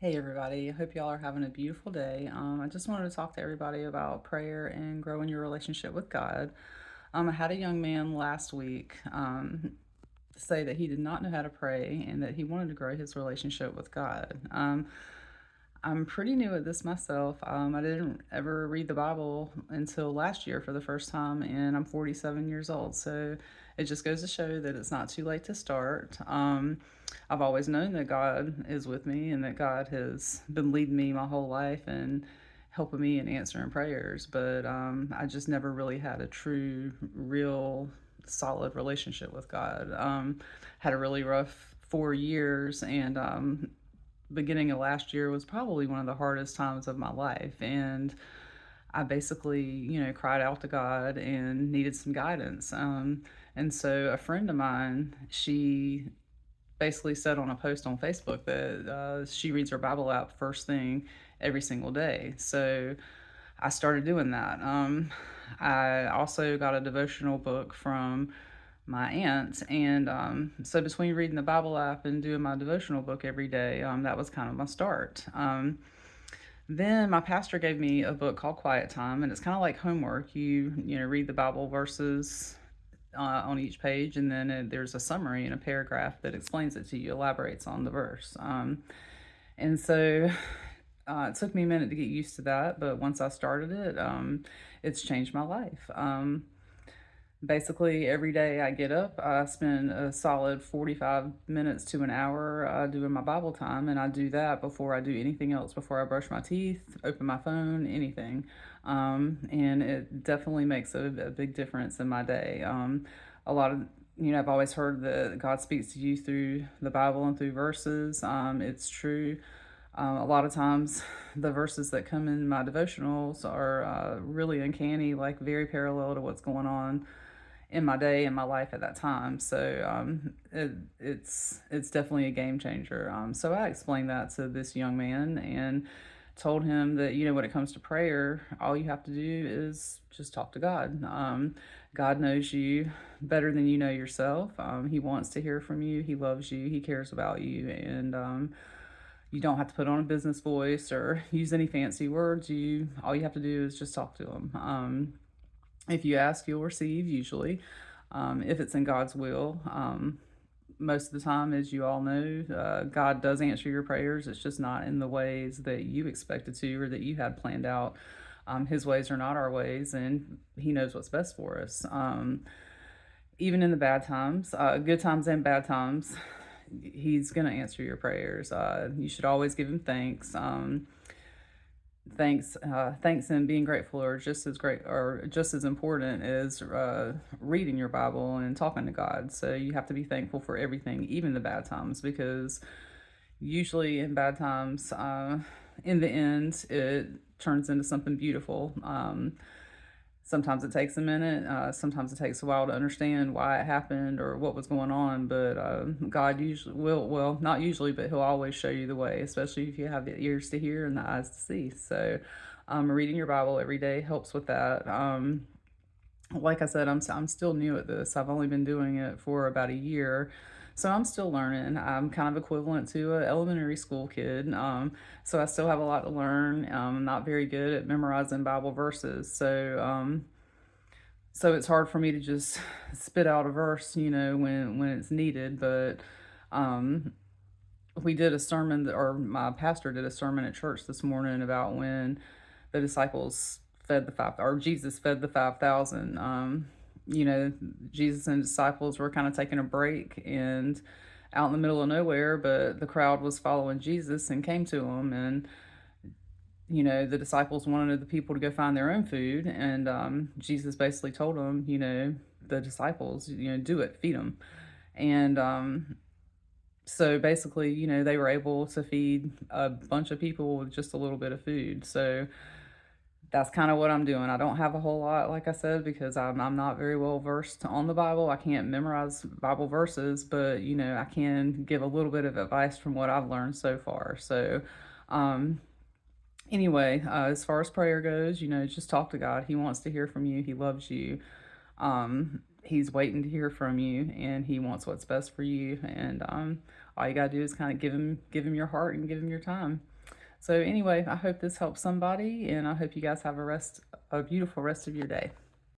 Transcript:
Hey everybody, I hope y'all are having a beautiful day. I just wanted to talk to everybody about prayer and growing your relationship with God. I had a young man last week say that he did not know how to pray and that he wanted to grow his relationship with God. I'm pretty new at this myself. I didn't ever read the Bible until last year for the first time, and I'm 47 years old. So it just goes to show that it's not too late to start. I've always known that God is with me and that God has been leading me my whole life and helping me in answering prayers, but I just never really had a true, real, solid relationship with God. Had a really rough 4 years, and beginning of last year was probably one of the hardest times of my life. And I basically, cried out to God and needed some guidance. And so a friend of mine, she basically said on a post on Facebook that she reads her Bible app first thing every single day. So I started doing that. I also got a devotional book from my aunt, and so between reading the Bible app and doing my devotional book every day, that was kind of my start. Then my pastor gave me a book called Quiet Time, and it's kind of like homework. You read the Bible verses on each page, and then there's a summary and a paragraph that explains it to you, elaborates on the verse. And so it took me a minute to get used to that, but once I started it, it's changed my life. Basically, every day I get up, I spend a solid 45 minutes to an hour doing my Bible time, and I do that before I do anything else, before I brush my teeth, open my phone, anything. And it definitely makes a big difference in my day. A lot of I've always heard that God speaks to you through the Bible and through verses. It's true. A lot of times, the verses that come in my devotionals are really uncanny, like very parallel to what's going on in my day and my life at that time. So it's definitely a game changer. So I explained that to this young man and told him that when it comes to prayer, all you have to do is just talk to God. God knows you better than you know yourself. He wants to hear from you. He loves you. He cares about you, and you don't have to put on a business voice or use any fancy words. You All you have to do is just talk to him. If you ask, you'll receive, usually, if it's in God's will. Most of the time, as you all know, God does answer your prayers. It's just not in the ways that you expected to or that you had planned out. His ways are not our ways, and He knows what's best for us. Even in the bad times, good times and bad times, He's going to answer your prayers. You should always give Him thanks. Thanks and being grateful are just as great or just as important as reading your Bible and talking to God. So you have to be thankful for everything, even the bad times, because usually in bad times, in the end, it turns into something beautiful. Sometimes it takes a minute. Sometimes it takes a while to understand why it happened or what was going on. But God usually will, well, not usually, but He'll always show you the way, especially if you have the ears to hear and the eyes to see. So reading your Bible every day helps with that. Like I said, I'm still new at this. I've only been doing it for about a year, so I'm still learning. I'm kind of equivalent to an elementary school kid, so I still have a lot to learn. I'm not very good at memorizing Bible verses, so it's hard for me to just spit out a verse, when it's needed. But um, we did a sermon, or my pastor did a sermon at church this morning about when the disciples fed the five, or Jesus fed the 5,000. You know, Jesus and disciples were kind of taking a break and out in the middle of nowhere, but the crowd was following Jesus and came to him. And, the disciples wanted the people to go find their own food. And Jesus basically told them, the disciples, do it, feed them. And so basically, they were able to feed a bunch of people with just a little bit of food. So that's kind of what I'm doing. I don't have a whole lot, like I said, because I'm not very well versed on the Bible. I can't memorize Bible verses, but I can give a little bit of advice from what I've learned so far. So, um, anyway, as far as prayer goes, just talk to God. He wants to hear from you. He loves you. He's waiting to hear from you, and He wants what's best for you. And All you gotta do is kind of give him your heart and give him your time. So anyway, I hope this helps somebody, and I hope you guys have a beautiful rest of your day.